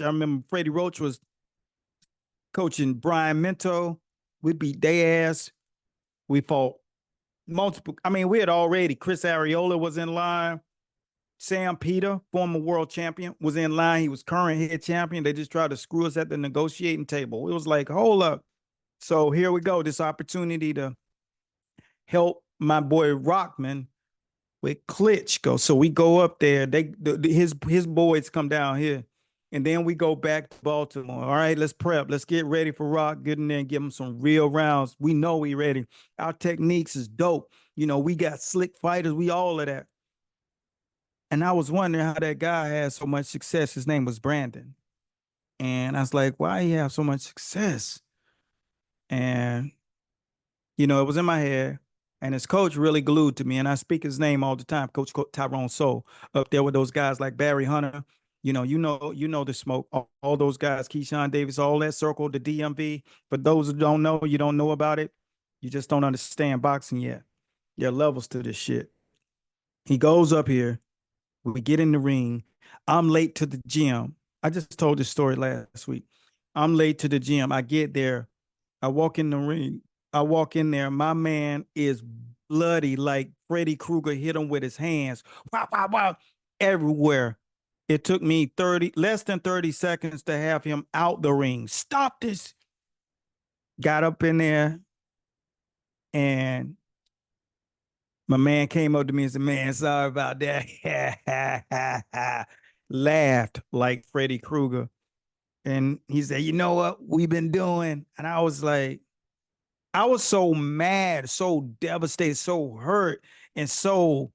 I remember Freddie Roach was coaching Brian Minto. We beat their ass. We fought multiple. I mean, we had already, Chris Ariola was in line. Sam Peter, former world champion, was in line. He was current head champion. They just tried to screw us at the negotiating table. It was like, hold up. So here we go. This opportunity to help my boy Rockman with Klitschko. So we go up there. His boys come down here, and then we go back to Baltimore. All right, let's prep. Let's get ready for Rock. Get in there and give him some real rounds. We know we ready. Our techniques is dope. You know, we got slick fighters. We all of that. And I was wondering how that guy had so much success. His name was Brandon. And I was like, why he have so much success? And, you know, it was in my head. And his coach really glued to me. And I speak his name all the time, Coach Tyrone Soul, up there with those guys like Barry Hunter. You know the smoke, all those guys, Keyshawn Davis, all that circle, the DMV. For those who don't know, you don't know about it. You just don't understand boxing yet. There are levels to this shit. He goes up here. We get in the ring. I'm late to the gym. I just told this story last week. I'm late to the gym. I get there. I walk in the ring. I walk in there. My man is bloody like Freddy Krueger hit him with his hands. Wow, wow, wow. Everywhere. It took me less than 30 seconds to have him out the ring. Stop this. Got up in there, and my man came up to me and said, man, sorry about that. Laughed like Freddy Krueger. And he said, you know what we've been doing? And I was like, I was so mad, so devastated, so hurt. And so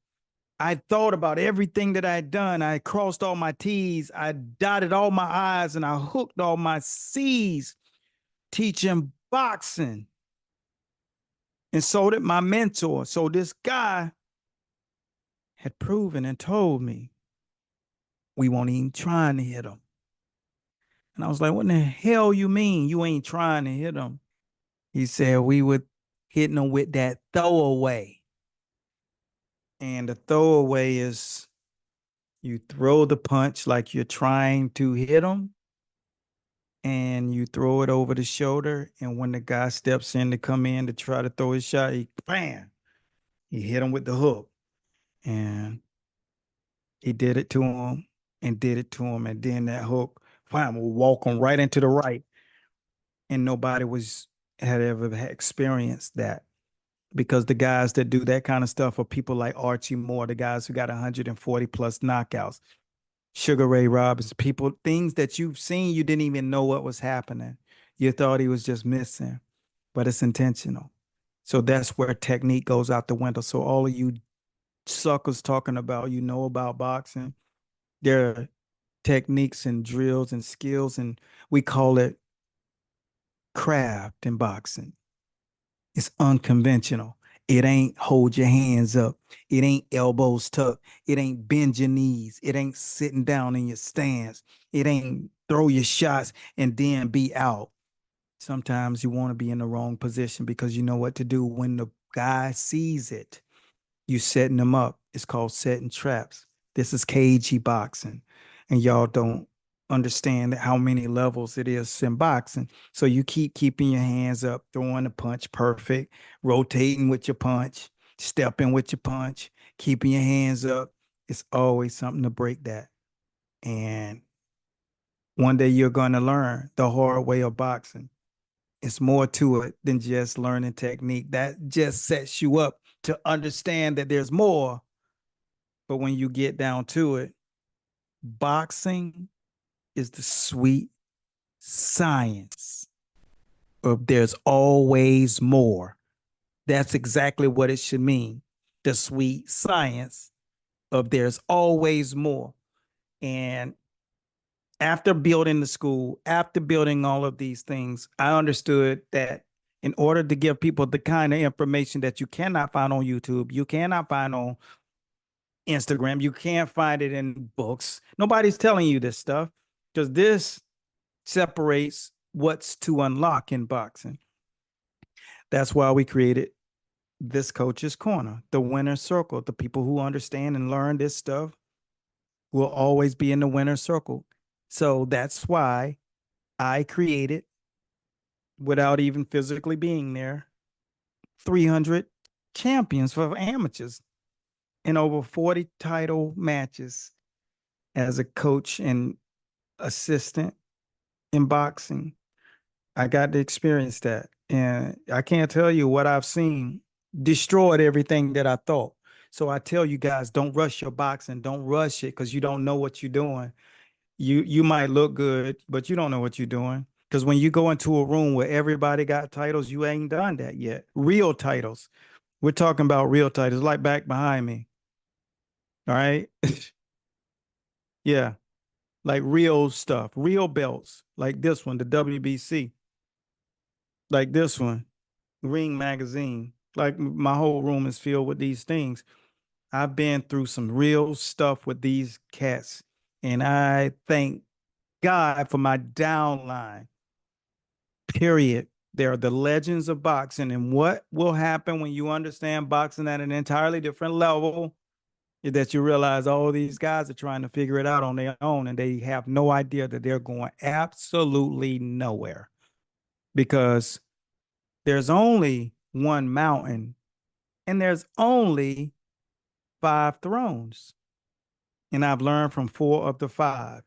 I thought about everything that I'd done. I crossed all my T's. I dotted all my I's, and I hooked all my C's teaching boxing. And so did my mentor. So this guy had proven and told me we won't even trying to hit him. And I was like, what in the hell you mean you ain't trying to hit him? He said we were hitting him with that throwaway. And the throwaway is you throw the punch like you're trying to hit him, and you throw it over the shoulder. And when the guy steps in to come in to try to throw his shot, he bam, he hit him with the hook. And he did it to him and did it to him. And then that hook, wham, will walk him right into the right. And nobody had ever experienced that, because the guys that do that kind of stuff are people like Archie Moore, the guys who got 140 plus knockouts, Sugar Ray Robinson, people, things that you've seen, you didn't even know what was happening. You thought he was just missing, but it's intentional. So that's where technique goes out the window. So all of you suckers talking about, you know about boxing, there are techniques and drills and skills, and we call it craft in boxing. It's unconventional. It ain't hold your hands up. It ain't elbows tucked. It ain't bend your knees. It ain't sitting down in your stance. It ain't throw your shots and then be out. Sometimes you want to be in the wrong position because you know what to do. When the guy sees it, you setting them up. It's called setting traps. This is cagey boxing. And y'all don't understand how many levels it is in boxing. So you keep keeping your hands up, throwing the punch perfect, rotating with your punch, stepping with your punch, keeping your hands up. It's always something to break that. And one day you're going to learn the hard way of boxing. It's more to it than just learning technique. That just sets you up to understand that there's more. But when you get down to it, boxing is the sweet science of there's always more. That's exactly what it should mean. The sweet science of there's always more. And after building the school, after building all of these things, I understood that in order to give people the kind of information that you cannot find on YouTube, you cannot find on Instagram, you can't find it in books. Nobody's telling you this stuff, because this separates what's to unlock in boxing. That's why we created this Coach's Corner, the winner's circle. The people who understand and learn this stuff will always be in the winner's circle. So that's why I created, without even physically being there, 300 champions for amateurs in over 40 title matches as a coach and assistant in boxing. I got to experience that. And I can't tell you what I've seen destroyed everything that I thought. So I tell you guys, don't rush your boxing. Don't rush it because you don't know what you're doing. You might look good, but you don't know what you're doing. Because when you go into a room where everybody got titles, you ain't done that yet. Real titles. We're talking about real titles, like back behind me. All right. Yeah. Like real stuff, real belts, like this one, the WBC, like this one, Ring Magazine. Like my whole room is filled with these things. I've been through some real stuff with these cats, and I thank God for my downline. Period. They're the legends of boxing, and what will happen when you understand boxing at an entirely different level is that you realize all these guys are trying to figure it out on their own, and they have no idea that they're going absolutely nowhere because there's only one mountain and there's only five thrones. And I've learned from four of the five.